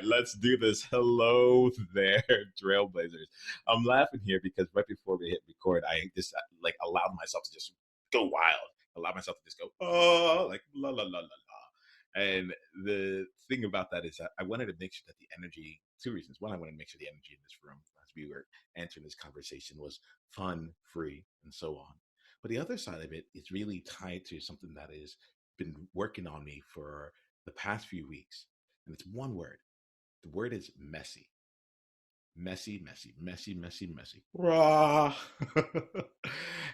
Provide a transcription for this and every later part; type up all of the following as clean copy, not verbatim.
right, let's do this. Hello there, Trailblazers. I'm laughing here because right before we hit record, I just like allowed myself to just go wild. Allowed myself to just go, oh, like la la la la la. And the thing about that is that I wanted to make sure that the energy, two reasons. One, I wanted to make sure the energy in this room as we were entering this conversation was fun, free, and so on. But the other side of it is really tied to something that has been working on me for the past few weeks. And it's one word. The word is messy. Messy, messy, messy, messy, messy. Raw.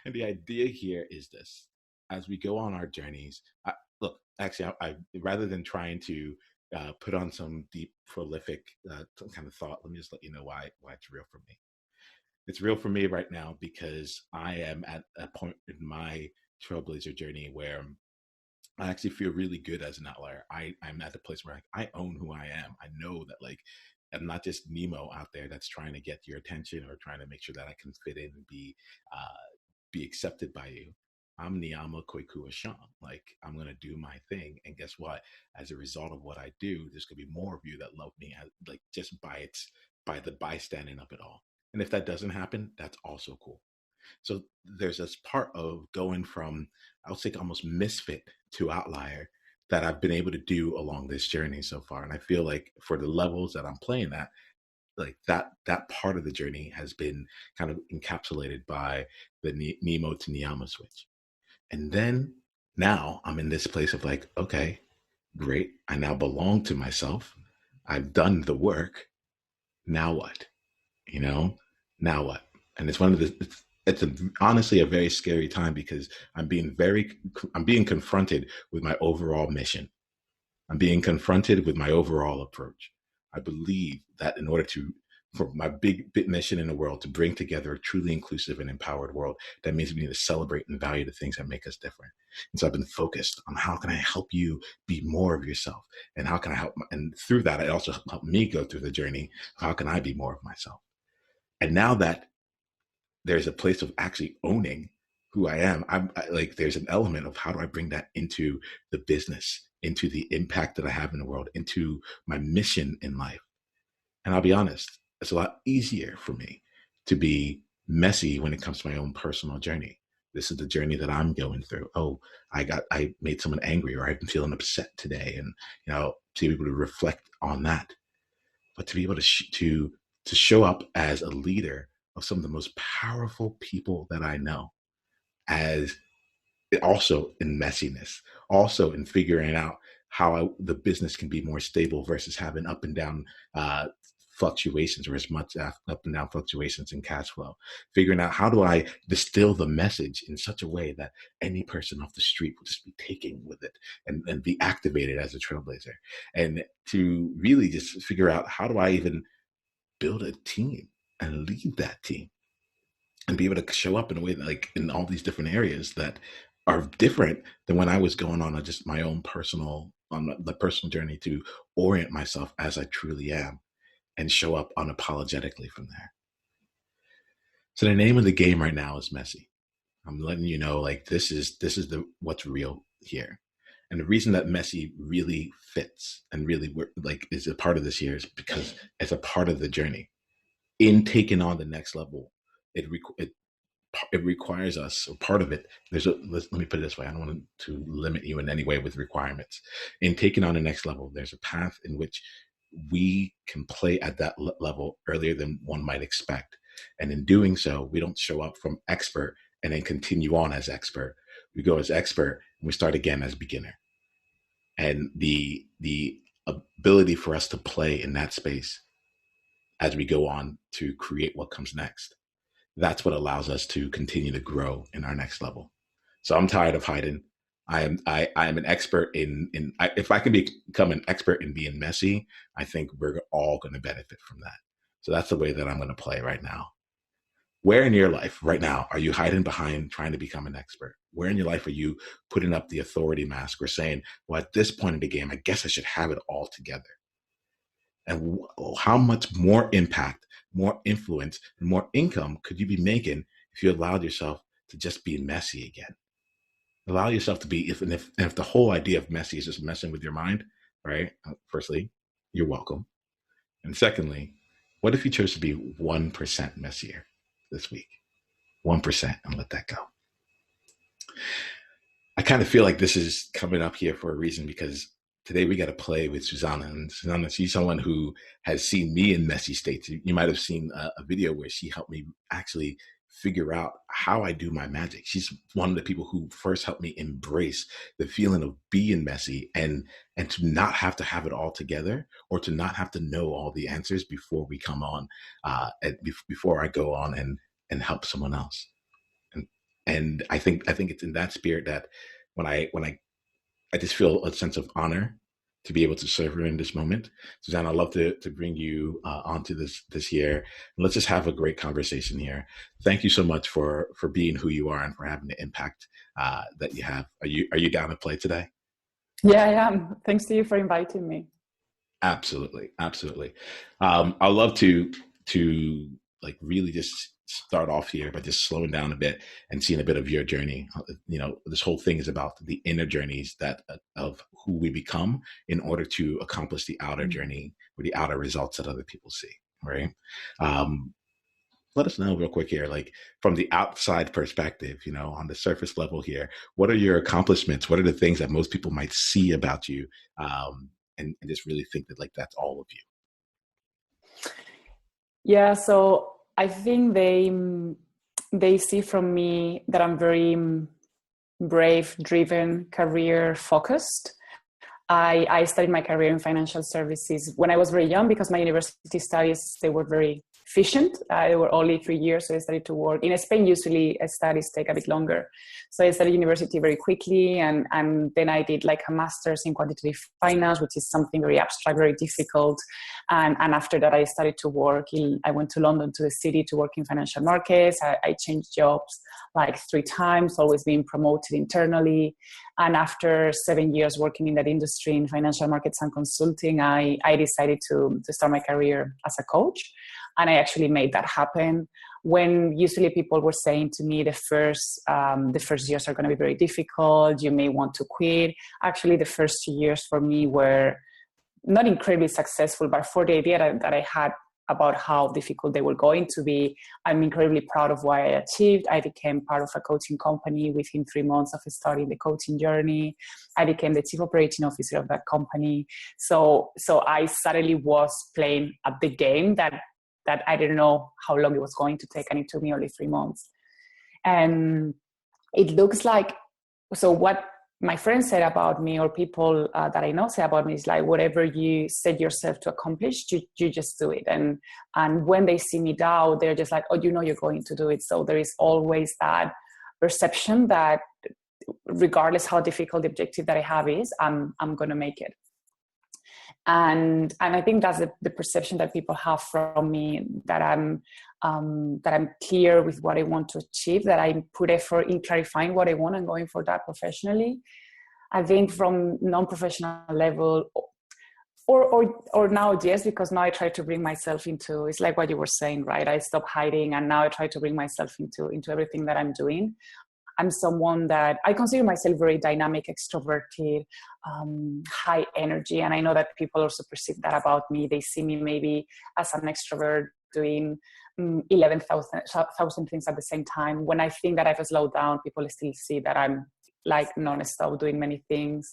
And the idea here is this. As we go on our journeys, look, actually, rather than trying to put on some deep, prolific kind of thought, let me just let you know why it's real for me. It's real for me right now because I am at a point in my trailblazer journey where I actually feel really good as an outlier. I'm at the place where I own who I am. I know that like I'm not just Nemo out there that's trying to get your attention or trying to make sure that I can fit in and be accepted by you. I'm Niiamah Ashong. Like I'm gonna do my thing, and guess what? As a result of what I do, there's gonna be more of you that love me, like just by standing up at all. And if that doesn't happen, that's also cool. So there's this part of going from, I would say, almost misfit to outlier that I've been able to do along this journey so far. And I feel like for the levels that I'm playing at, like that part of the journey has been kind of encapsulated by the Nemo to Niiamah switch. And then now I'm in this place of like, okay, great. I now belong to myself. I've done the work. Now what? You know, now what? And it's one of the, honestly a very scary time because I'm being confronted with my overall mission. I'm being confronted with my overall approach. I believe that in order for my big mission in the world to bring together a truly inclusive and empowered world, that means we need to celebrate and value the things that make us different. And so I've been focused on how can I help you be more of yourself, and how can I help, and through that, it also helped me go through the journey of how can I be more of myself. And now that there's a place of actually owning who I am, like there's an element of how do I bring that into the business, into the impact that I have in the world, into my mission in life. And I'll be honest, it's a lot easier for me to be messy when it comes to my own personal journey. This is the journey that I'm going through. Oh, I made someone angry, or I've been feeling upset today, and to be able to reflect on that, but to be able to show up as a leader of some of the most powerful people that I know, as also in messiness, also in figuring out how the business can be more stable versus having up and down fluctuations, or as much up and down fluctuations in cash flow. Figuring out how do I distill the message in such a way that any person off the street will just be taken with it and be activated as a trailblazer. And to really just figure out how do I even build a team and lead that team and be able to show up in a way that, like, in all these different areas that are different than when I was going on just my own on the personal journey to orient myself as I truly am and show up unapologetically from there. So the name of the game right now is messy. I'm letting you know, like, this is what's real here. And the reason that messy really fits and really is a part of this year is because it's a part of the journey in taking on the next level. It requires us, or part of it, let me put it this way, I don't want to limit you in any way with requirements. In taking on the next level, there's a path in which we can play at that level earlier than one might expect. And in doing so, we don't show up from expert and then continue on as expert. We go as expert and we start again as beginner. And the ability for us to play in that space as we go on to create what comes next, that's what allows us to continue to grow in our next level. So I'm tired of hiding. I am an expert if I can become an expert in being messy, I think we're all going to benefit from that. So that's the way that I'm going to play right now. Where in your life right now are you hiding behind trying to become an expert? Where in your life are you putting up the authority mask or saying, well, at this point in the game, I guess I should have it all together? And how much more impact, more influence, and more income could you be making if you allowed yourself to just be messy again? Allow yourself to be, if the whole idea of messy is just messing with your mind, right? Firstly, you're welcome. And secondly, what if you chose to be 1% messier this week? 1% and let that go. I kind of feel like this is coming up here for a reason because today we got to play with Susana. And Susana, she's someone who has seen me in messy states. You might have seen a video where she helped me actually figure out how I do my magic. She's one of the people who first helped me embrace the feeling of being messy and to not have to have it all together or to not have to know all the answers before we come on, before I go on and help someone else. And I think it's in that spirit that when I just feel a sense of honor to be able to serve her in this moment. Susana, I'd love to bring you onto this year. Let's just have a great conversation here. Thank you so much for being who you are and for having the impact that you have. Are you down to play today? Yeah, I am. Thanks to you for inviting me. Absolutely. I'd love to like really just start off here by just slowing down a bit and seeing a bit of your journey. This whole thing is about the inner journeys of who we become in order to accomplish the outer journey or the outer results that other people see. Right. Let us know real quick here, like from the outside perspective, on the surface level here, what are your accomplishments? What are the things that most people might see about you and just really think that like that's all of you? Yeah, so I think they see from me that I'm very brave, driven, career focused. I studied my career in financial services when I was very young because my university studies, they were very efficient. They were only 3 years, so I started to work. In Spain, usually studies take a bit longer. So I studied university very quickly, and then I did like a master's in quantitative finance, which is something very abstract, very difficult. And after that, I started to work. I went to London, to the city, to work in financial markets. I changed jobs like 3 times, always being promoted internally. And after 7 years working in that industry in financial markets and consulting, I decided to start my career as a coach. And I actually made that happen. When usually people were saying to me, the first years are going to be very difficult, you may want to quit. Actually, the first 2 years for me were not incredibly successful, but for the idea that I had about how difficult they were going to be, I'm incredibly proud of what I achieved. I became part of a coaching company within 3 months of starting the coaching journey. I became the chief operating officer of that company. So I suddenly was playing at the game that I didn't know how long it was going to take, and it took me only 3 months. And it looks like, so what my friends said about me, or people that I know say about me, is like, whatever you set yourself to accomplish, you just do it. And when they see me down, they're just like, oh, you're going to do it. So there is always that perception that regardless how difficult the objective that I have is, I'm going to make it. And I think that's the perception that people have from me, that I'm clear with what I want to achieve, that I put effort in clarifying what I want and going for that professionally. I think from non-professional level, or now, yes, because now I try to bring myself into, it's like what you were saying, right? I stopped hiding, and now I try to bring myself into everything that I'm doing. I'm someone that I consider myself very dynamic, extroverted, high energy. And I know that people also perceive that about me. They see me maybe as an extrovert doing 11,000 things at the same time. When I think that I've slowed down, people still see that I'm like non-stop doing many things.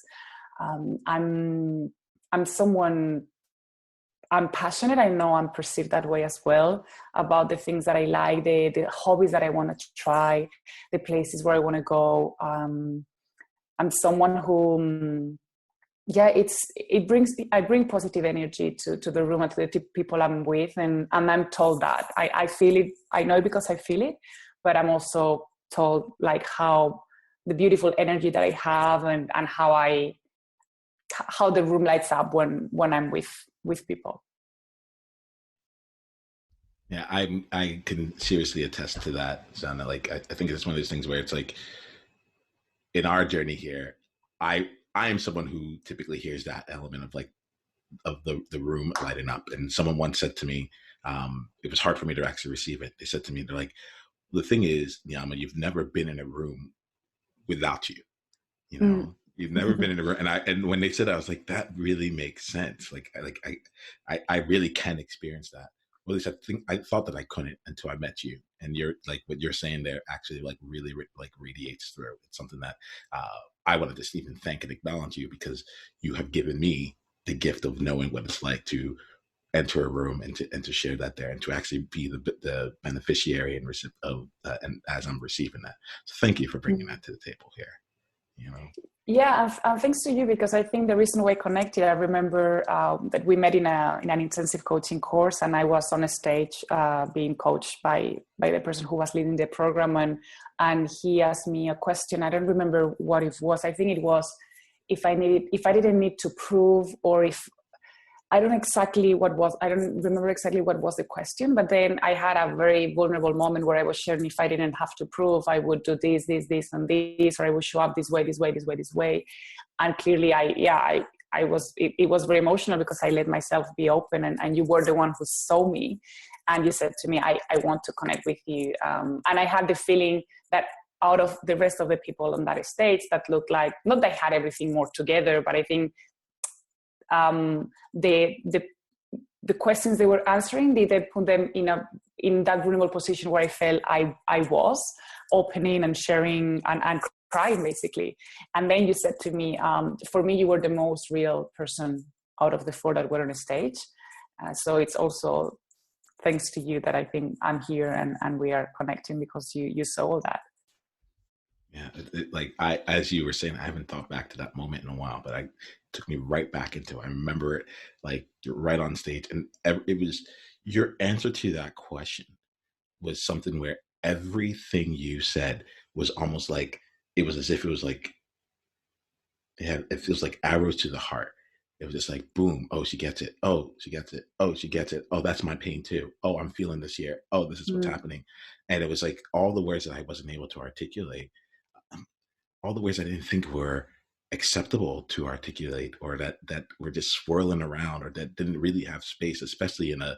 I'm passionate. I know I'm perceived that way as well, about the things that I like, the hobbies that I want to try, the places where I want to go. I'm someone who, I bring positive energy to the room and to the people I'm with, and I'm told that. I feel it. I know it because I feel it, but I'm also told like how the beautiful energy that I have and how the room lights up when I'm with people. Yeah, I can seriously attest to that, Sana. Like I think it's one of those things where it's like in our journey here, I am someone who typically hears that element of like of the room lighting up. And someone once said to me, it was hard for me to actually receive it. They said to me, they're like, the thing is, Niiamah, you've never been in a room without you. You've never been in a room, and when they said that, I was like, that really makes sense. I really can experience that. Well, at least I thought that I couldn't until I met you, and you're like what you're saying there actually like really like radiates through. It's something that I want to just even thank and acknowledge you because you have given me the gift of knowing what it's like to enter a room and to share that there and to actually be the beneficiary and of and as I'm receiving that. So thank you for bringing that to the table here. You know. Yeah, and thanks to you, because I think the reason we connected, I remember that we met in an intensive coaching course, and I was on a stage being coached by the person who was leading the program, and he asked me a question. I don't remember what it was. I think it was if I didn't need to prove, or if I don't remember exactly what was the question, but then I had a very vulnerable moment where I was sharing if I didn't have to prove, I would do this, and this, or I would show up this way. And clearly it was very emotional because I let myself be open, and you were the one who saw me, and you said to me, I want to connect with you. And I had the feeling that out of the rest of the people on that stage that looked like, not that I had everything more together, but I think the questions they were answering, they put them in that vulnerable position where I felt I was opening and sharing and crying basically. And then you said to me, for me, you were the most real person out of the four that were on the stage. So it's also thanks to you that I think I'm here and we are connecting, because you saw all that. Yeah, as you were saying, I haven't thought back to that moment in a while, but it took me right back into it. I remember it like right on stage, and it was your answer to that question was something where everything you said was almost like it was as if it was like it feels like arrows to the heart. It was just like boom. Oh, she gets it. Oh, she gets it. Oh, she gets it. Oh, that's my pain too. Oh, I'm feeling this here. Oh, this is what's happening. And it was like all the words that I wasn't able to articulate, all the ways I didn't think were acceptable to articulate, or that were just swirling around, or that didn't really have space, especially in a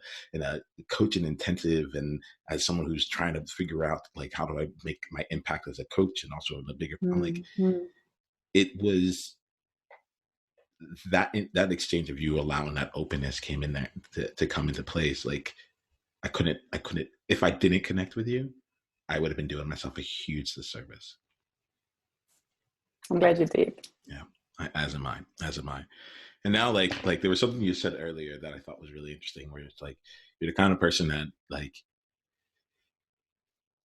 coaching intensive, and as someone who's trying to figure out like how do I make my impact as a coach, and also in the bigger I'm like it was that exchange of you allowing that openness came in there to come into place. Like I couldn't if I didn't connect with you, I would have been doing myself a huge disservice. I'm glad you did. Yeah, as am I. And now, like there was something you said earlier that I thought was really interesting, where it's like you're the kind of person that like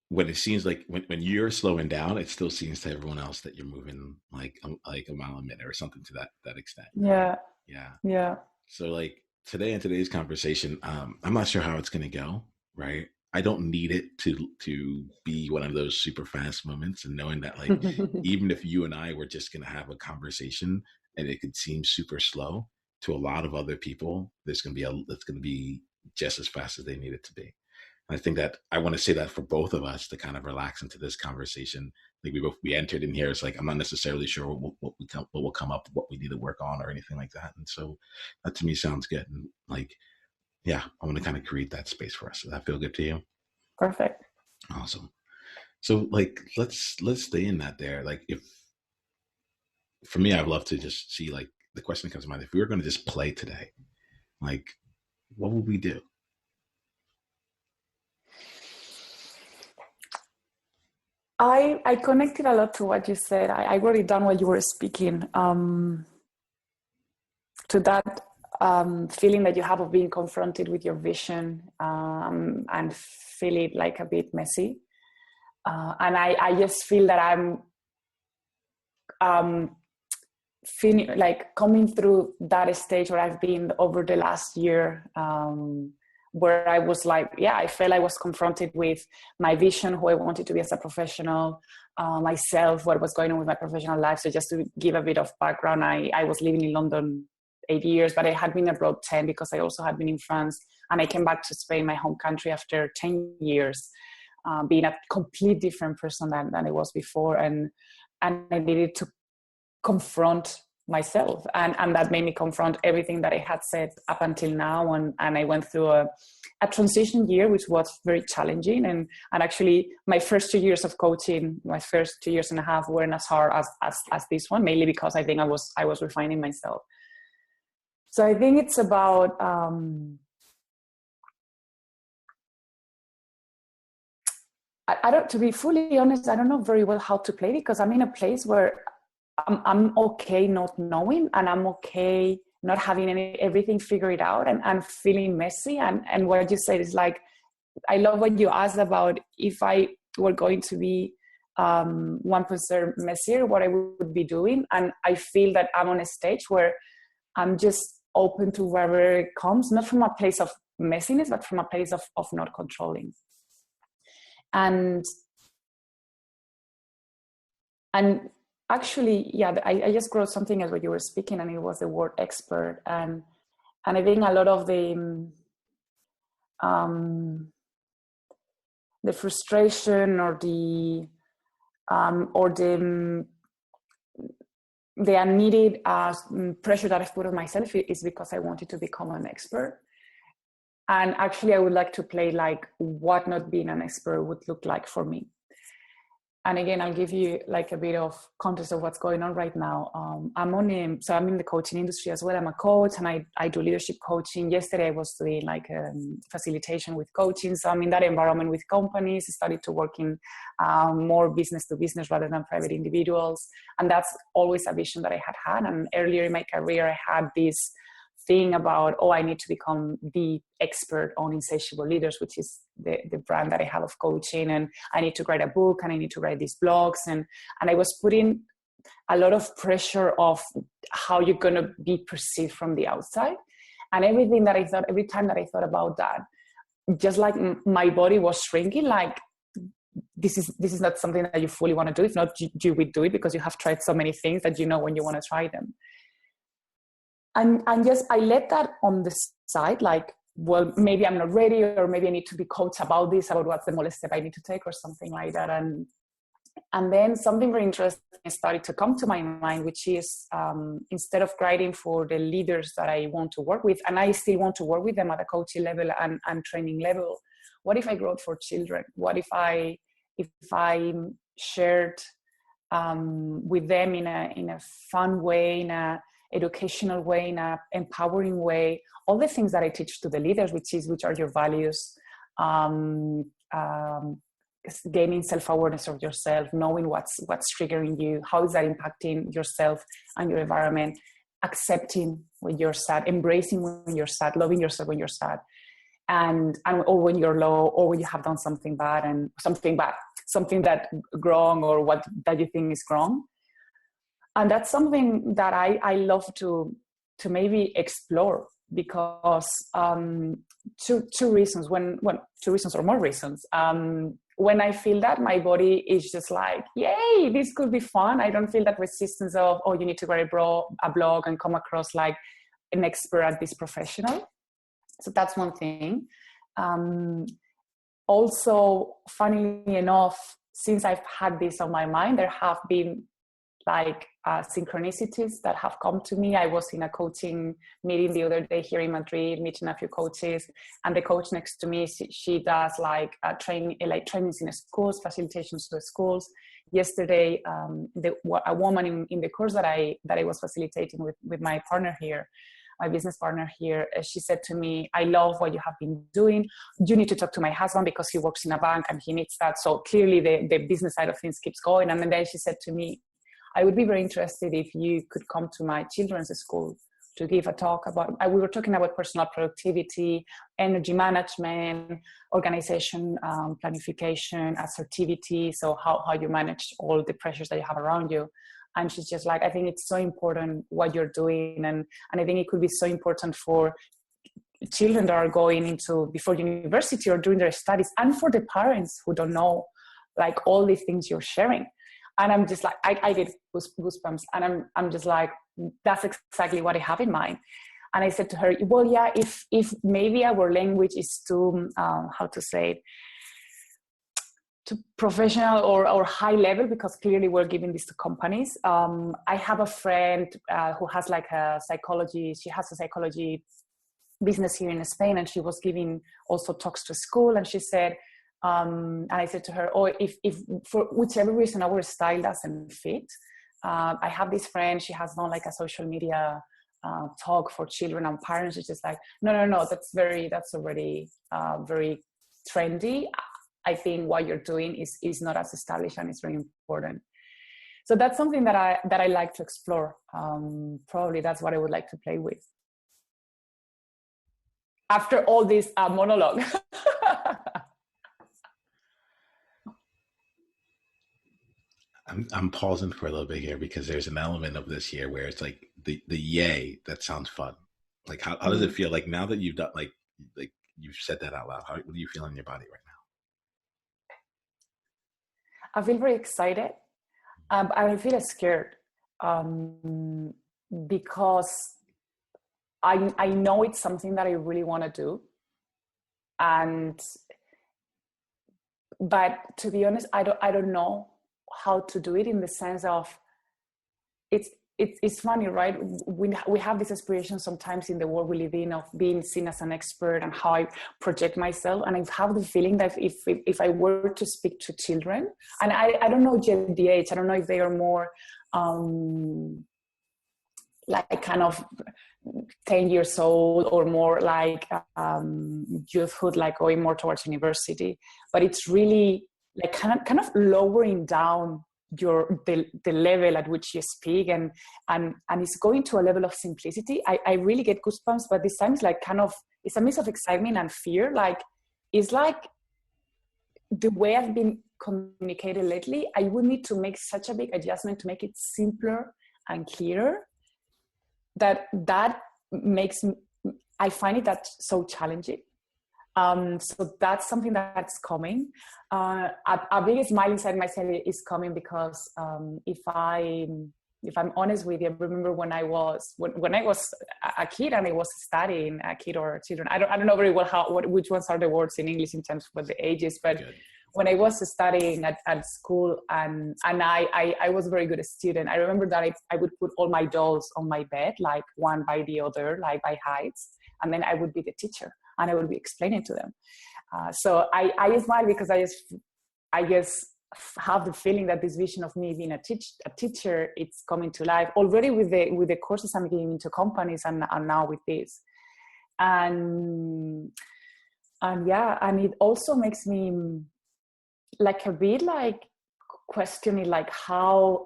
when it seems like when you're slowing down, it still seems to everyone else that you're moving like a mile a minute or something to that extent. Yeah. Yeah. Yeah. So like today in today's conversation, I'm not sure how it's going to go. Right. I don't need it to be one of those super fast moments, and knowing that like even if you and I were just going to have a conversation and it could seem super slow to a lot of other people, it's going to be just as fast as they need it to be. And I think that I want to say that for both of us to kind of relax into this conversation. Like we entered in here. It's like I'm not necessarily sure what will come up, what we need to work on, or anything like that. And so that to me sounds good. And like, yeah, I want to kind of create that space for us. Does that feel good to you? Perfect. Awesome. So like, let's stay in that there. Like if, for me, I'd love to just see like the question that comes to mind. If we were going to just play today, like what would we do? I connected a lot to what you said. I wrote it down while you were speaking. To that feeling that you have of being confronted with your vision and feel it like a bit messy. And I just feel that I'm like coming through that stage where I've been over the last year, where I was like, yeah, I felt I was confronted with my vision, who I wanted to be as a professional, myself, what was going on with my professional life. So just to give a bit of background, I was living in London 8 years, but I had been abroad 10 because I also had been in France, and I came back to Spain, my home country, after 10 years, being a complete different person than I was before. And I needed to confront myself. And that made me confront everything that I had said up until now. And I went through a transition year, which was very challenging. And actually my first 2 years of coaching, my first 2 years and a half, weren't as hard as this one, mainly because I think I was refining myself. So I think it's about, I don't, to be fully honest, I don't know very well how to play, because I'm in a place where I'm okay not knowing, and I'm okay not having everything figured out, and feeling messy. And what you said is like, I love what you asked about if I were going to be 1% messier, what I would be doing. And I feel that I'm on a stage where I'm just open to wherever it comes, not from a place of messiness, but from a place of not controlling. And actually, yeah, I just wrote something as what you were speaking, and it was the word expert. And I think a lot of the frustration or the unneeded pressure that I've put on myself is because I wanted to become an expert. And actually, I would like to play like what not being an expert would look like for me. And again, I'll give you like a bit of context of what's going on right now. I'm in the coaching industry as well. I'm a coach, and I do leadership coaching. Yesterday, I was doing like facilitation with coaching. So I'm in that environment with companies. I started to work in more business to business rather than private individuals. And that's always a vision that I had. And earlier in my career, I had this thing about, I need to become the expert on insatiable leaders, which is the brand that I have of coaching. And I need to write a book, and I need to write these blogs. And I was putting a lot of pressure of how you're going to be perceived from the outside. And every time that I thought about that, just like my body was shrinking, like, this is not something that you fully want to do. If not, you would do it because you have tried so many things that you know when you want to try them. And just, I let that on the side, like, well, maybe I'm not ready, or maybe I need to be coached about this, about what's the smallest step I need to take, or something like that. And then something very interesting started to come to my mind, which is instead of writing for the leaders that I want to work with, and I still want to work with them at a coaching level and training level, what if I wrote for children? What if I shared with them in a fun way, in a educational way, in a empowering way, all the things that I teach to the leaders, which are your values, gaining self-awareness of yourself, knowing what's triggering you, how is that impacting yourself and your environment, accepting when you're sad, embracing when you're sad, loving yourself when you're sad, and or when you're low, or when you have done something that wrong, or what that you think is wrong. And that's something that I love to maybe explore, because two reasons or more reasons. When I feel that, my body is just like, yay, this could be fun. I don't feel that resistance of, you need to write a blog and come across like an expert at this professional. So that's one thing. Also, funnily enough, since I've had this on my mind, there have been like synchronicities that have come to me. I was in a coaching meeting the other day here in Madrid, meeting a few coaches, and the coach next to me, she does like trainings in schools, facilitations to schools. Yesterday, a woman in the course that I was facilitating with my partner here, my business partner here, she said to me, I love what you have been doing. You need to talk to my husband because he works in a bank and he needs that. So clearly the business side of things keeps going. And then she said to me, I would be very interested if you could come to my children's school to give a talk about, we were talking about personal productivity, energy management, organization, planification, assertivity. So how you manage all the pressures that you have around you. And she's just like, I think it's so important what you're doing. And I think it could be so important for children that are going into before university or doing their studies, and for the parents who don't know like all the things you're sharing. And I'm just like, I get goosebumps, and I'm just like, that's exactly what I have in mind. And I said to her, well, yeah, if maybe our language is too, to professional or high level, because clearly we're giving this to companies. I have a friend who has like she has a psychology business here in Spain, and she was giving also talks to school, and she said, and I said to her, if for whichever reason our style doesn't fit, I have this friend, she has done like a social media talk for children and parents. It's just like, no, that's already very trendy. I think what you're doing is not as established, and it's very important. So that's something that I like to explore. Probably that's what I would like to play with. After all this monologue. I'm pausing for a little bit here because there's an element of this here where it's like the yay, that sounds fun. Like how does it feel like now that you've done like you've said that out loud? What do you feel in your body right now? I feel very excited. I feel scared because I know it's something that I really want to do, but to be honest, I don't know how to do it, in the sense of it's funny, right? We have this aspiration sometimes in the world we live in of being seen as an expert, and how I project myself. And I have the feeling that if I were to speak to children, and I don't know yet the age, I don't know if they are more like kind of 10 years old, or more like youthhood, like going more towards university. But it's really like kind of lowering down the level at which you speak, and it's going to a level of simplicity. I really get goosebumps, but this time it's like kind of, it's a mix of excitement and fear. Like, it's like the way I've been communicated lately, I would need to make such a big adjustment to make it simpler and clearer, that makes me, I find it that so challenging. So that's something that's coming. A big smile inside myself is coming because if I'm honest with you, I remember when I was a kid and I was studying, a kid or children. I don't know very well which ones are the words in English in terms of the ages, but good. When I was studying at school and I was a very good student, I remember that I would put all my dolls on my bed, like one by the other, like by heights, and then I would be the teacher and I would be explaining to them. So I smile because I just have the feeling that this vision of me being a teacher, it's coming to life already with the courses I'm giving into companies and now with this. And it also makes me like a bit like questioning like how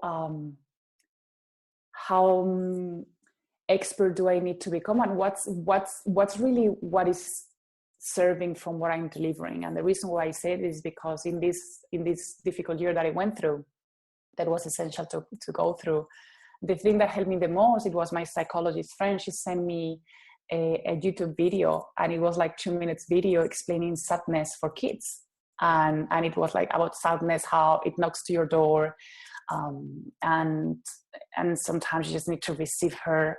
expert do I need to become, and what's really what is serving from what I'm delivering. And the reason why I say this is because in this difficult year that I went through, that was essential to go through, the thing that helped me the most, it was my psychologist friend. She sent me a YouTube video, and it was like 2 minutes video explaining sadness for kids. And it was like about sadness, how it knocks to your door. And sometimes you just need to receive her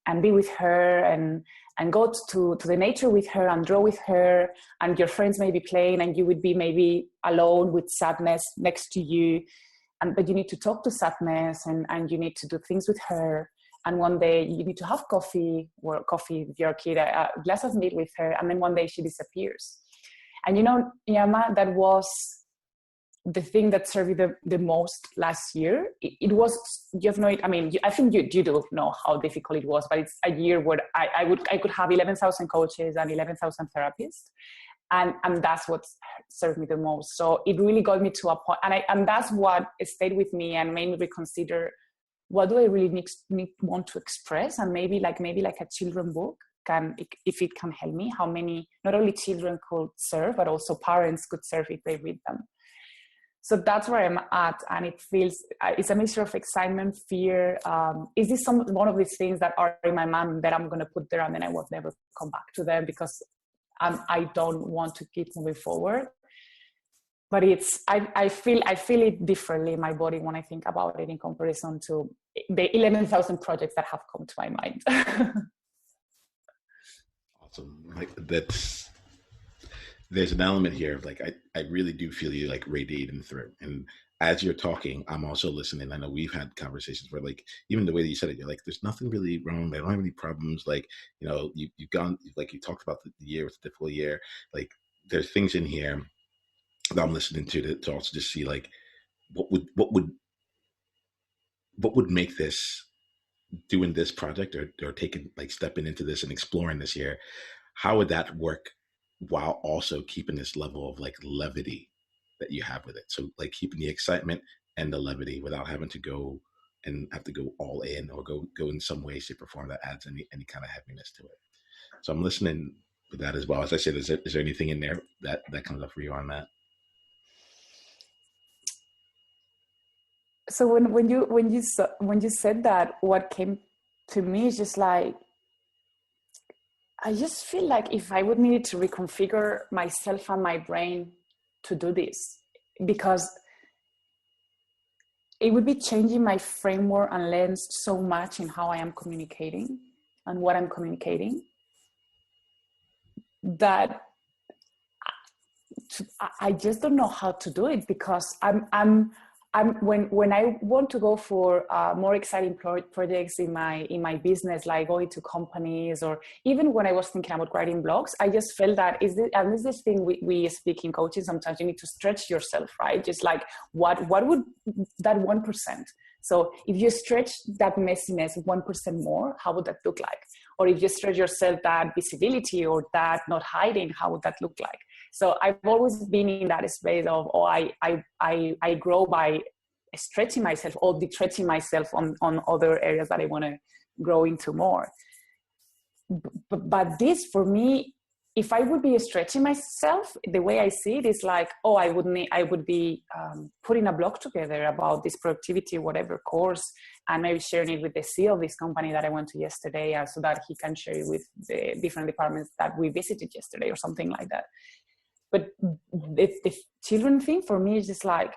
and be with her and go to the nature with her and draw with her, and your friends may be playing and you would be maybe alone with sadness next to you, but you need to talk to sadness and you need to do things with her. And one day you need to have coffee with your kid, a glass of milk with her, and then one day she disappears. And Niiamah, that was the thing that served me the most last year. It was, I think you do know how difficult it was, but it's a year where I could have 11,000 coaches and 11,000 therapists. And that's what served me the most. So it really got me to a point, and that's what stayed with me and made me reconsider, what do I really want to express? And maybe like a children book if it can help me, how many, not only children could serve, but also parents could serve if they read them. So that's where I'm at, and it feels, it's a mixture of excitement, fear. Is this one of these things that are in my mind that I'm going to put there and then I will never come back to them because I don't want to keep moving forward? But I feel it differently in my body when I think about it in comparison to the 11,000 projects that have come to my mind. Awesome. Like that's There's an element here of like I really do feel you like radiating through. And as you're talking, I'm also listening. I know we've had conversations where like even the way that you said it, you're like, there's nothing really wrong. I don't have any problems. Like, you know, you've gone like you talked about the year was a difficult year. Like there's things in here that I'm listening to also just see like what would what would make this doing this project or taking like stepping into this and exploring this year, how would that work while also keeping this level of like levity that you have with it? So like keeping the excitement and the levity without having to go and have to go all in or go in some way, shape, or form that adds any kind of heaviness to it. So I'm listening with that as well. As I said, is there anything in there that comes up for you on that? So when you said that, what came to me is just like, I just feel like if I would need to reconfigure myself and my brain to do this, because it would be changing my framework and lens so much in how I am communicating and what I'm communicating, that I just don't know how to do it, because when I want to go for more exciting projects in my business, like going to companies, or even when I was thinking about writing blogs, I just felt that and this is this thing we speak in coaching. Sometimes you need to stretch yourself, right? Just like what would that 1%? So if you stretch that messiness 1% more, how would that look like? Or if you stretch yourself that visibility or that not hiding, how would that look like? So I've always been in that space of, I grow by stretching myself or detrenching myself on other areas that I want to grow into more. But this, for me, if I would be stretching myself, the way I see it is like, I would be putting a blog together about this productivity, whatever course, and maybe sharing it with the CEO of this company that I went to yesterday, so that he can share it with the different departments that we visited yesterday or something like that. But the children thing for me is just like,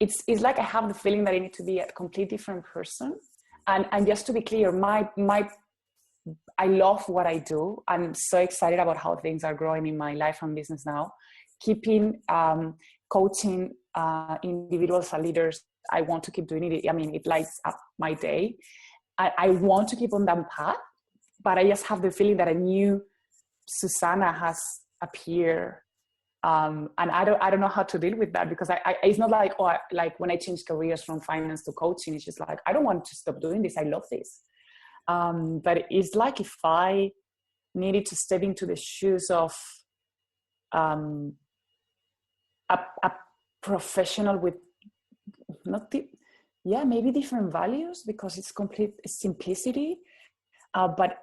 it's like I have the feeling that I need to be a completely different person. And just to be clear, I love what I do. I'm so excited about how things are growing in my life and business now. Keeping coaching individuals and leaders, I want to keep doing it. I mean, it lights up my day. I want to keep on that path, but I just have the feeling that a new Susana has appeared. And I don't know how to deal with that, because it's not like, like when I changed careers from finance to coaching, it's just like, I don't want to stop doing this. I love this. But it's like if I needed to step into the shoes of a professional with maybe different values, because it's complete simplicity. But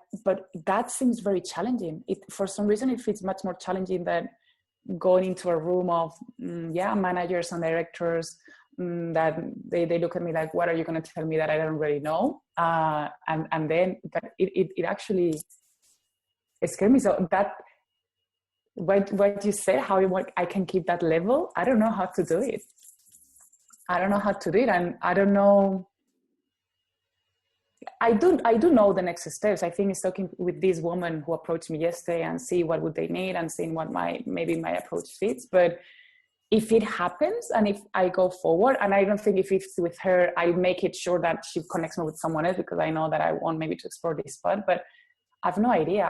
that seems very challenging. For some reason, it feels much more challenging than going into a room of managers and directors that they look at me like, what are you going to tell me that I don't really know? And then it actually scared me. So that what you said, how I can keep that level, I don't know how to do it. And I don't know. I do know the next steps. I think it's talking with this woman who approached me yesterday and see what would they need and seeing what maybe my approach fits. But if it happens and if I go forward, and I don't think if it's with her, I make it sure that she connects me with someone else, because I know that I want maybe to explore this spot, but I have no idea.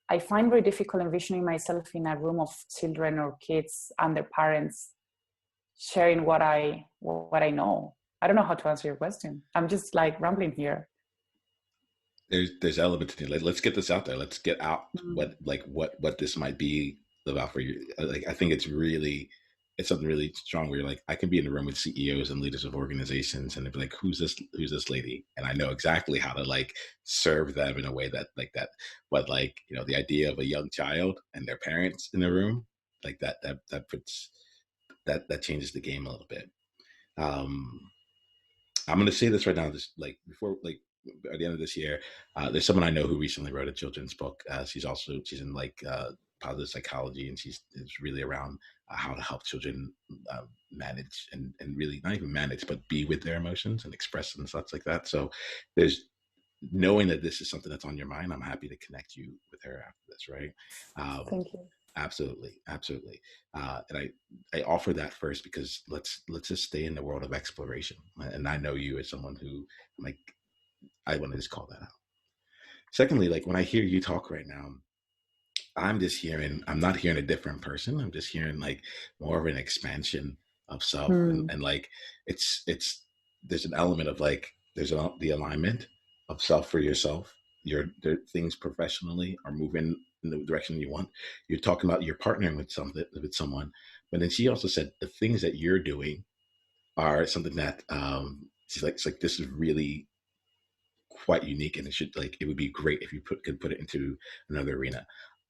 I find very difficult envisioning myself in a room of children or kids and their parents sharing what I know. I don't know how to answer your question. I'm just like rambling here. There's elements to it. Let's get this out there. Let's get out what this might be about for you. Like I think it's something really strong where you're like, I can be in a room with CEOs and leaders of organizations and they'd be like, who's this lady? And I know exactly how to like serve them in a way that like that. But like, you know, the idea of a young child and their parents in the room, like that puts that changes the game a little bit. I'm going to say this right now. This like before, like at the end of this year, there's someone I know who recently wrote a children's book. She's in like positive psychology, and she's really around how to help children manage and really not even manage, but be with their emotions and express and such like that. So there's knowing that this is something that's on your mind, I'm happy to connect you with her after this, right? Um, Thank you. absolutely, absolutely. And I offer that first because let's just stay in the world of exploration. And I know you as someone who, like, I want to just call that out. Secondly, like when I hear you talk right now, I'm not hearing a different person. I'm just hearing like more of an expansion of self. Mm. And like, there's an element of like, the alignment of self for yourself. The things professionally are moving in the direction you want. You're talking about you're partnering with someone, but then she also said the things that you're doing are something that, she's like, it's like, this is really quite unique and it would be great if you could put it into another arena.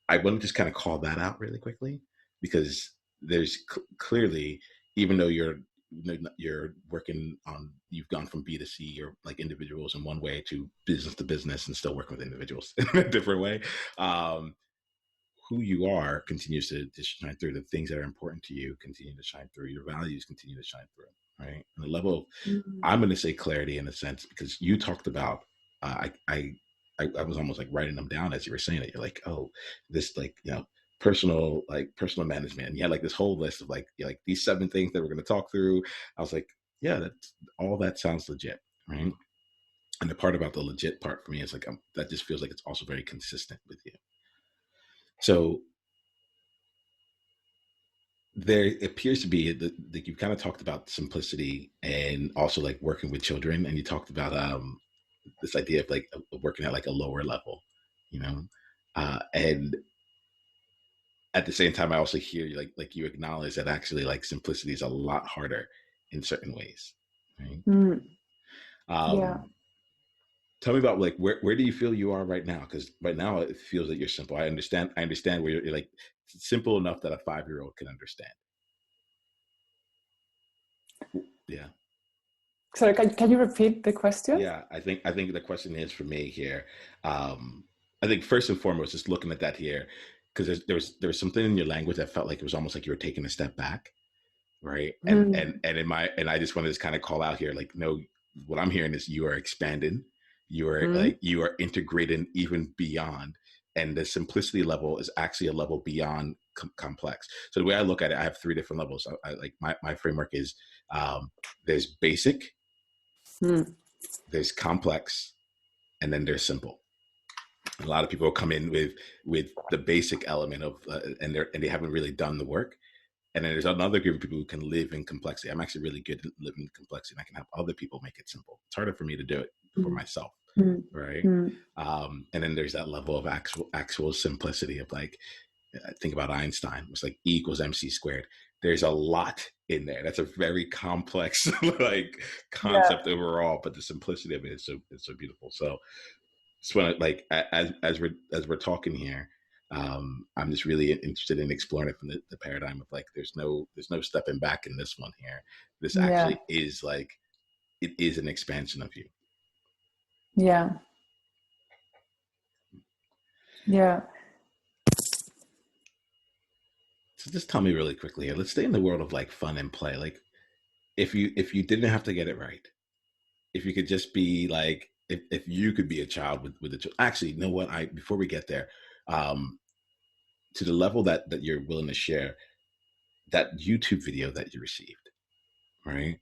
I want to just kind of call that out really quickly because there's clearly, even though you're working on, you've gone from B to C or like individuals in one way to business and still working with individuals in a different way. Um, who you are continues to shine through. The things that are important to you continue to shine through. Your values continue to shine through, right? And the level of, Mm. I'm going to say clarity in a sense because you talked about, I was almost like writing them down as you were saying it. You're like, oh, this like, personal management. And you had like this whole list of like these 7 things that we're going to talk through. I was like, yeah, that's all, that sounds legit, right? And the part about the legit part for me is like, that just feels like it's also very consistent with you. So there appears to be that you kind of talked about simplicity and also like working with children, and you talked about this idea of like working at like a lower level, you know, and at the same time, I also hear you like you acknowledge that actually like simplicity is a lot harder in certain ways, right? Mm. Yeah. Um, tell me about like where do you feel you are right now? Because right now it feels that you're simple. I understand where you're like simple enough that a 5-year-old can understand. Yeah. Sorry, can you repeat the question? Yeah, I think the question is for me here. Um, I think first and foremost, just looking at that here, because there was something in your language that felt like it was almost like you were taking a step back, right? Mm. And I just wanted to kind of call out here, like, no, what I'm hearing is you are expanding, Mm. you are integrating even beyond, and the simplicity level is actually a level beyond complex. So the way I look at it, I have 3 different levels. I like my framework is, there's basic, Mm. there's complex, and then there's simple. A lot of people come in with the basic element of, and they haven't really done the work. And then there's another group of people who can live in complexity. I'm actually really good at living in complexity, and I can help other people make it simple. It's harder for me to do it for Mm. myself, Mm. right? Mm. And then there's that level of actual simplicity of like, think about Einstein. It's like E equals MC squared. There's a lot in there. That's a very complex like Yeah. concept overall, but the simplicity of it is so beautiful. So just want to like, as we're talking here, I'm just really interested in exploring it from the paradigm of like, there's no stepping back in this one here. This Yeah. actually is like, it is an expansion of you. Yeah. Yeah. So just tell me really quickly here. Let's stay in the world of like fun and play. Like, if you didn't have to get it right, if you could just be like, if you could be a child with the actually, you know what? I Before we get there, um, to the level that you're willing to share, that YouTube video that you received, right?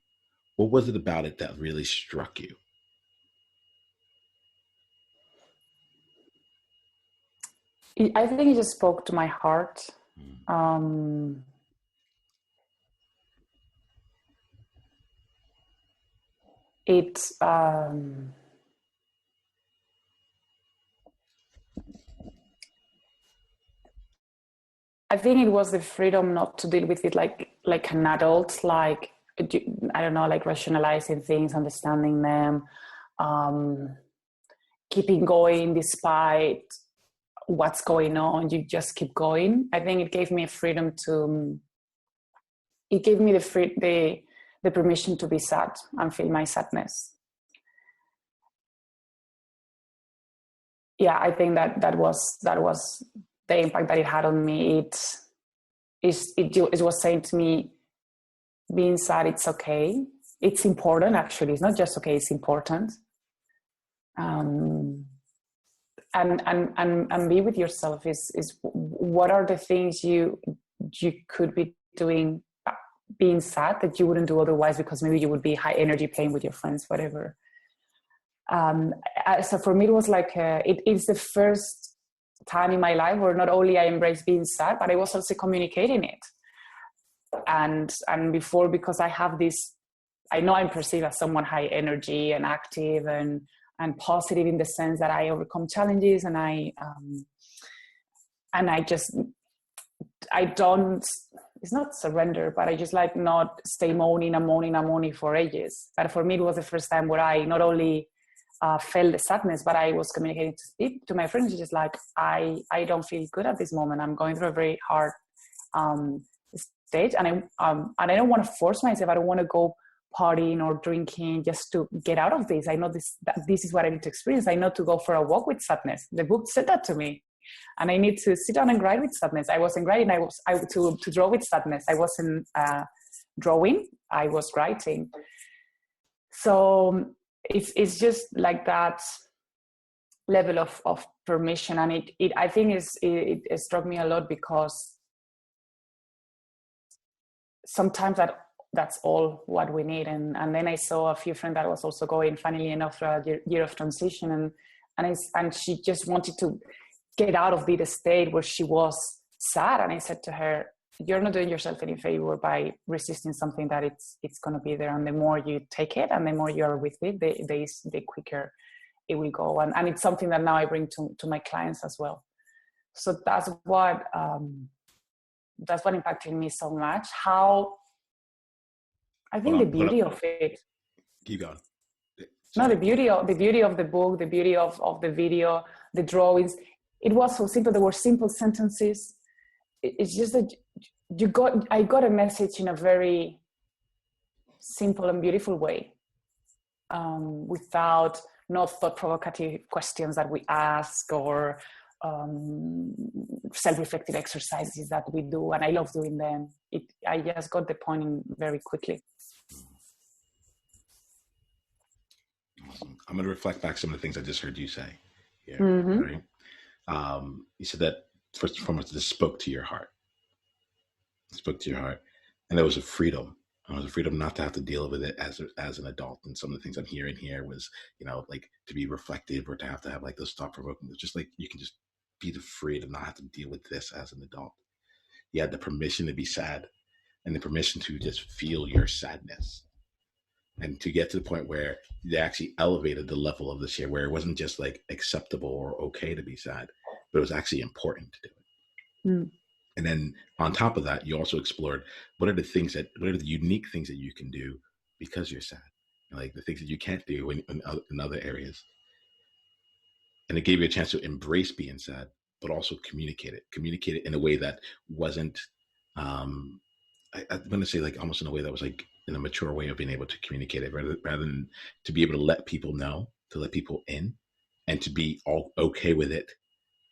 What was it about it that really struck you? I think it just spoke to my heart. Mm. Um, it I think it was the freedom not to deal with it like an adult, like I don't know, like rationalizing things, understanding them, um, keeping going despite what's going on. You just keep going. I think it gave me a freedom to. It gave me the permission to be sad and feel my sadness. Yeah, I think that was the impact that it had on me. It was saying to me, being sad, it's okay. It's important, actually. It's not just okay, it's important. um, and be with yourself is what are the things you could be doing being sad that you wouldn't do otherwise, because maybe you would be high energy playing with your friends, whatever. So for me, it was like it is the first time in my life where not only I embraced being sad, but I was also communicating it. And before, because I have this, I know I'm perceived as someone high energy and active and positive, in the sense that I overcome challenges, and I don't, it's not surrender, but I just like not stay moaning for ages. But for me, it was the first time where I not only felt the sadness, but I was communicating to my friends, just like, I don't feel good at this moment. I'm going through a very hard stage, and I don't want to force myself. I don't want to go partying or drinking just to get out of this. I know this is what I need to experience. I know to go for a walk with sadness. The book said that to me. And I need to sit down and write with sadness. I wasn't writing. I to draw with sadness. I wasn't drawing. I was writing. So it's just like that level of permission, and it I think it struck me a lot, because sometimes that's all what we need. And then I saw a few friends that was also going, funnily enough, through a year of transition, and she just wanted to get out of the state where she was sad. And I said to her, you're not doing yourself any favor by resisting something that it's going to be there. And the more you take it and the more you're with it, the quicker it will go. And it's something that now I bring to my clients as well. So that's what impacted me so much. How I think the beauty of it. Keep going. No, the beauty of the book, the beauty of the video, the drawings. It was so simple. There were simple sentences. It's just that I got a message in a very simple and beautiful way, without no thought-provocative questions that we ask, or self-reflective exercises that we do. And I love doing them. I just got the point in very quickly. Awesome. I'm going to reflect back some of the things I just heard you say here. Mm-hmm. Right? You said that first and foremost, this spoke to your heart. It spoke to your heart, and there was a freedom. It was a freedom not to have to deal with it as an adult. And some of the things I'm hearing here was, like to be reflective, or to have like those thought provoking. It's just like you can just be free to not have to deal with this as an adult. You had the permission to be sad, and the permission to just feel your sadness, and to get to the point where they actually elevated the level of this year, where it wasn't just like acceptable or okay to be sad, but it was actually important to do it. Mm. And then on top of that, you also explored what are the unique things that you can do because you're sad, like the things that you can't do in other areas. And it gave you a chance to embrace being sad, but also communicate it in a way that wasn't, I'm going to say like almost in a way that was like in a mature way of being able to communicate it, rather than to be able to let people know, to let people in, and to be all okay with it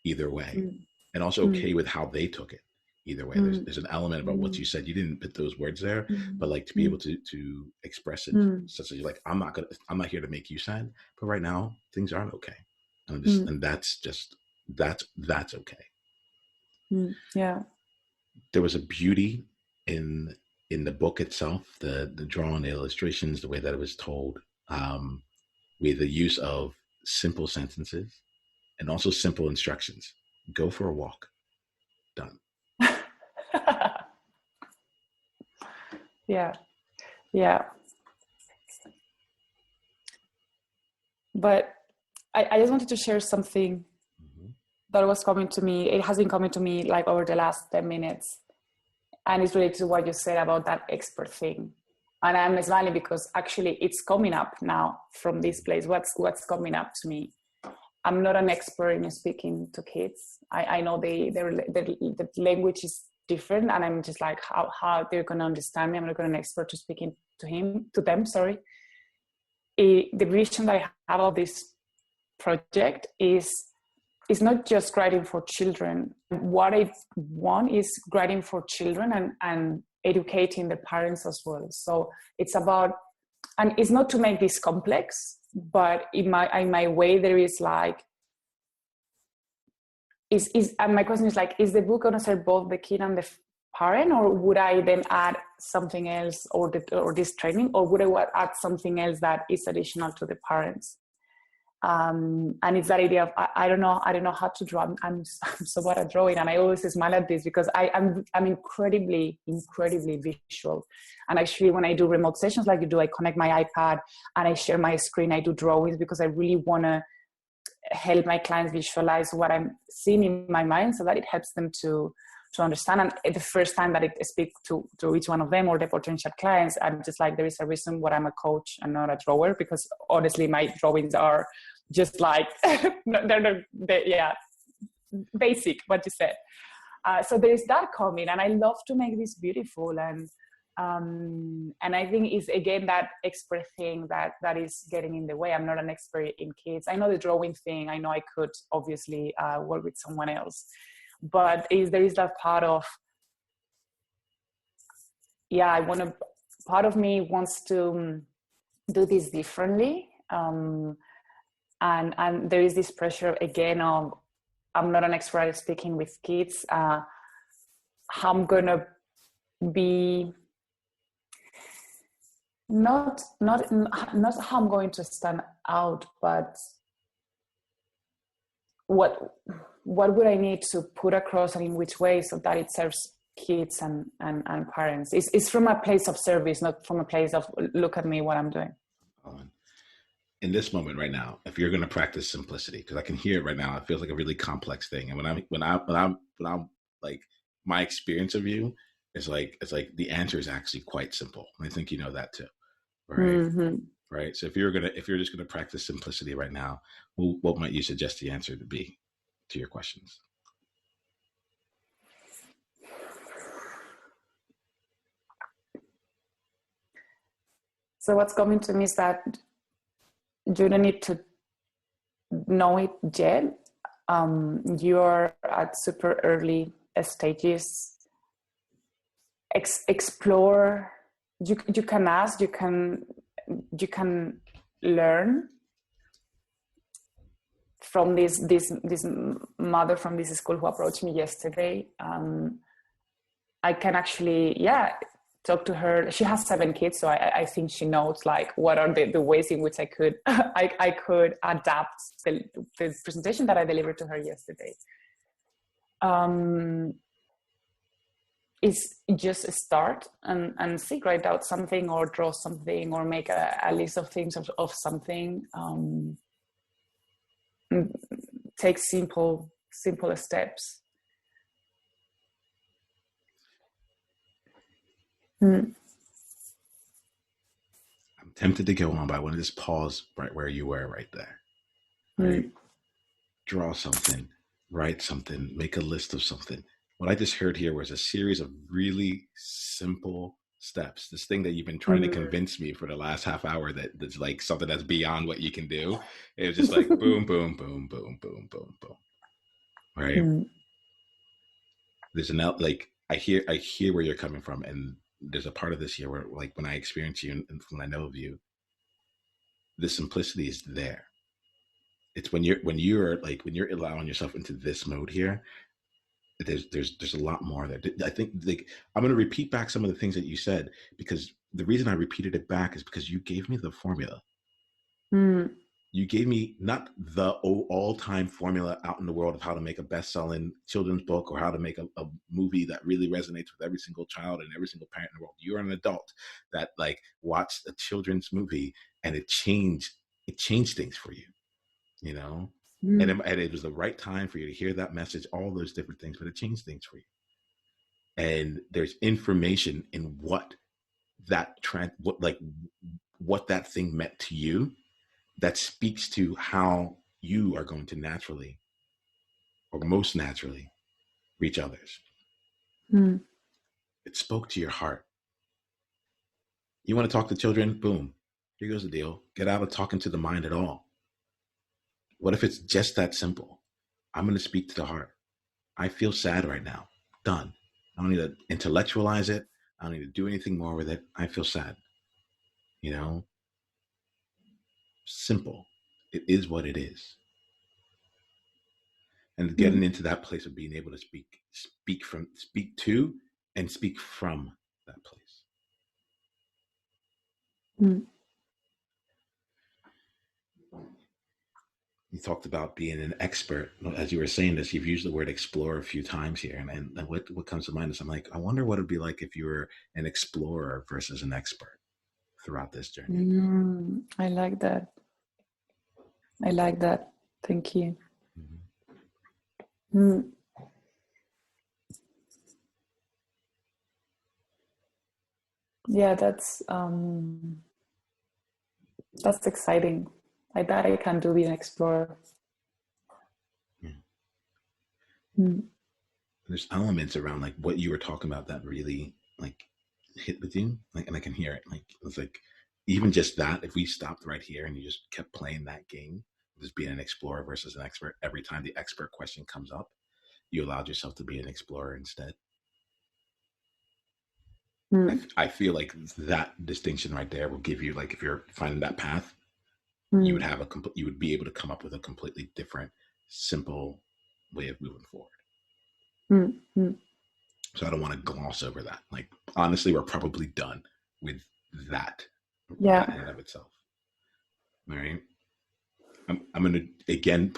either way, and also okay with how they took it either way. There's an element about what you said. You didn't put those words there, but like to be able to express it, such as you're like, I'm not here to make you sad, but right now things aren't okay, and that's okay. Yeah. There was a beauty in the book itself, the drawing, the illustrations, the way that it was told, with the use of simple sentences and also simple instructions. Go for a walk. Done. Yeah. But I just wanted to share something that was coming to me. It has been coming to me like over the last 10 minutes. And it's related to what you said about that expert thing. And I'm smiling because actually it's coming up now from this place. What's coming up to me? I'm not an expert in speaking to kids. I know the language is different, and I'm just like, how they're going to understand me. I'm not going to be an expert to speaking to them. The vision that I have of this project is not just writing for children. What I want is writing for children and educating the parents as well. So it's about, and it's not to make this complex, but in my way there is like, and my question is like, is the book going to serve both the kid and the parent, or would I then add something else, or this training, or would I add something else that is additional to the parents? And it's that idea of I don't know how to draw. I'm so bad at drawing, and I always smile at this because I'm incredibly visual. And actually, when I do remote sessions like you do, I connect my iPad and I share my screen. I do drawings because I really want to help my clients visualize what I'm seeing in my mind, so that it helps them to understand. And the first time that I speak to each one of them or the potential clients, I'm just like, there is a reason why I'm a coach and not a drawer, because honestly, my drawings are just like, they're basic, what you said. So there is that coming, and I love to make this beautiful. And I think it's again that expert thing that is getting in the way. I'm not an expert in kids. I know the drawing thing. I know I could obviously work with someone else, but there is that part of, part of me wants to do this differently. And there is this pressure again of, I'm not an expert at speaking with kids. How I'm gonna be, not how I'm going to stand out, but what would I need to put across, and in which way, so that it serves kids and parents. It's from a place of service, not from a place of look at me, what I'm doing. In this moment right now, if you're going to practice simplicity, because I can hear it right now, it feels like a really complex thing. And when I'm like, my experience of you is like, it's like the answer is actually quite simple. And I think you know that too, right? Mm-hmm. Right. So if you're just going to practice simplicity right now, what might you suggest the answer to be to your questions? So what's coming to me is that you don't need to know it yet. You're at super early stages. Explore. You can ask. You can learn from this mother from this school who approached me yesterday. I can actually, talk to her. She has 7 kids, so I think she knows like what are the ways in which I could I could adapt the presentation that I delivered to her yesterday. Is just start and see, write out something or draw something or make a list of things of something. Take simple steps. I'm tempted to go on, but I want to just pause right where you were right there. Right? Draw something, write something, make a list of something. What I just heard here was a series of really simple steps. This thing that you've been trying to convince me for the last half hour that's like something that's beyond what you can do. It was just like boom, boom, boom, boom, boom, boom, boom. Right? There's like I hear where you're coming from, and there's a part of this here where, like, when I experience you and when I know of you, the simplicity is there. It's when you're allowing yourself into this mode here, there's a lot more there. I think, like, I'm going to repeat back some of the things that you said, because the reason I repeated it back is because you gave me the formula. You gave me not the all-time formula out in the world of how to make a best-selling children's book or how to make a movie that really resonates with every single child and every single parent in the world. You're an adult that like watched a children's movie and it changed things for you, you know? And it was the right time for you to hear that message, all those different things, but it changed things for you. And there's information in what that thing meant to you that speaks to how you are going to naturally, or most naturally, reach others. It spoke to your heart. You want to talk to children? Boom. Here goes the deal. Get out of talking to the mind at all. What if it's just that simple? I'm going to speak to the heart. I feel sad right now. Done. I don't need to intellectualize it. I don't need to do anything more with it. I feel sad. You know? simple. It is what it is. And getting into that place of being able to speak to and speak from that place. Mm. You talked about being an expert. As you were saying this, you've used the word explorer a few times here. And what comes to mind is I'm like, I wonder what it'd be like if you were an explorer versus an expert throughout this journey. I like that. I like that. Thank you. Mm. Yeah, that's exciting. Like that I can do being an explorer. Yeah. Mm. There's elements around like what you were talking about that really like hit with you. Like, and I can hear it. Like, it's like, even just that, if we stopped right here and you just kept playing that game, just being an explorer versus an expert, every time the expert question comes up, you allowed yourself to be an explorer instead. Mm. I feel like that distinction right there will give you, like, if you're finding that path, you would Mm. have you would be able to come up with a completely different, simple way of moving forward. Mm. Mm. So I don't want to gloss over that. Like, honestly, we're probably done with that, Yeah. that in and of itself. All right. I'm going to again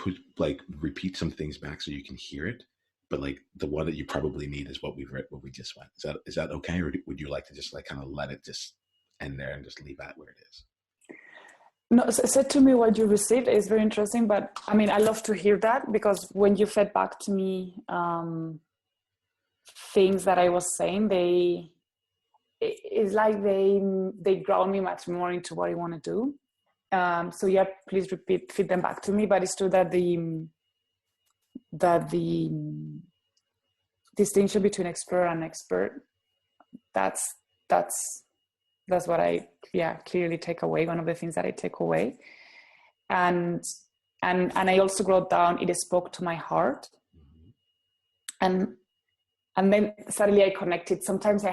repeat some things back so you can hear it. But like the one that you probably need is what we've read, what we just went. Is that okay? Or would you like to just like kind of let it just end there and just leave that where it is? No, said to me what you received is very interesting, but I mean, I love to hear that because when you fed back to me things that I was saying, it's like they ground me much more into what I want to do. So yeah, please feed them back to me. But it's true that the distinction between expert and expert, that's what I clearly take away. One of the things that I take away, and I also wrote down it spoke to my heart, and then suddenly I connected. Sometimes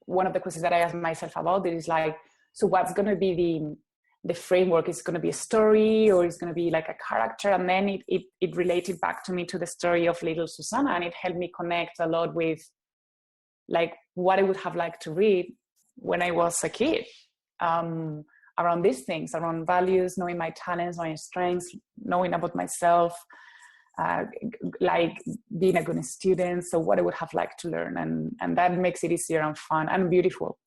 one of the questions that I ask myself about it is like, so what's going to be the framework? Is going to be a story, or is going to be like a character? And then it related back to me to the story of little Susana, and it helped me connect a lot with like what I would have liked to read when I was a kid, around these things, around values, knowing my talents, my strengths, knowing about myself, like being a good student. So what I would have liked to learn, and that makes it easier and fun and beautiful.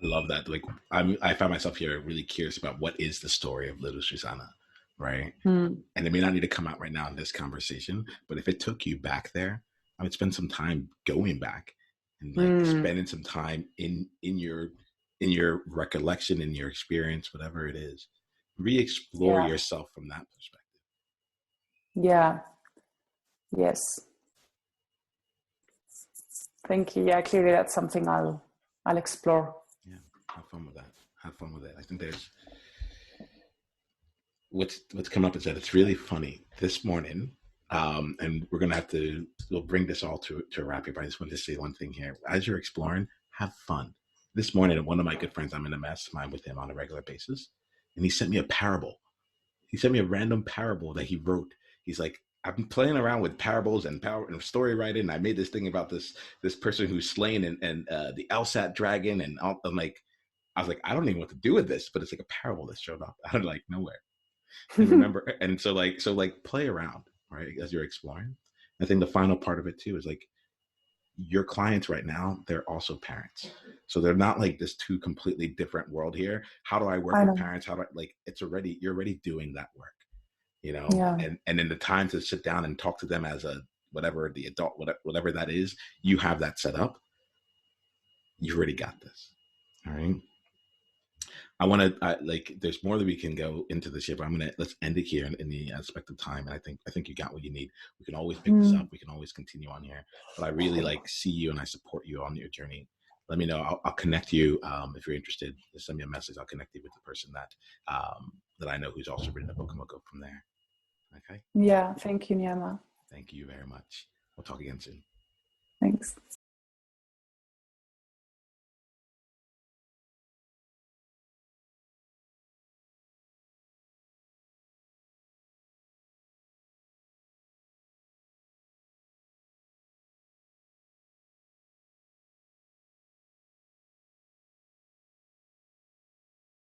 I love that. Like, I found myself here really curious about what is the story of little Susanna, right? And it may not need to come out right now in this conversation, but if it took you back there, I would spend some time going back and like spending some time in your recollection, in your experience, whatever it is. Re-explore yourself from that perspective. Yeah. Yes. Thank you. Yeah, clearly that's something I'll explore. Yeah, have fun with that. Have fun with it. I think there's what's coming up is that it's really funny this morning. And we're gonna we'll bring this all to a wrap here. But I just wanted to say one thing here. As you're exploring, have fun. This morning, one of my good friends, I'm in a mastermind with him on a regular basis, and he sent me a parable. He sent me a random parable that he wrote. He's like, I've been playing around with parables and story writing. And I made this thing about this person who's slain and the Elsat dragon, and I'm like, I was like, I don't even know what to do with this, but it's like a parable that showed up out of like nowhere. And remember, and so play around, right, as you're exploring. I think the final part of it too is like your clients right now, they're also parents. So they're not like this two completely different world here. How do I work with parents? How do I, like, you're already doing that work, you know? Yeah. And in the time to sit down and talk to them as a, whatever the adult, whatever that is, you have that set up. You've already got this. All right. I want to like. There's more that we can go into this year, but let's end it here in the aspect of time. And I think you got what you need. We can always pick this up. We can always continue on here. But I really like see you and I support you on your journey. Let me know. I'll connect you if you're interested. Just send me a message. I'll connect you with the person that I know who's also written a book, and we'll go from there. Okay. Yeah. Thank you, Niiamah. Thank you very much. We'll talk again soon. Thanks.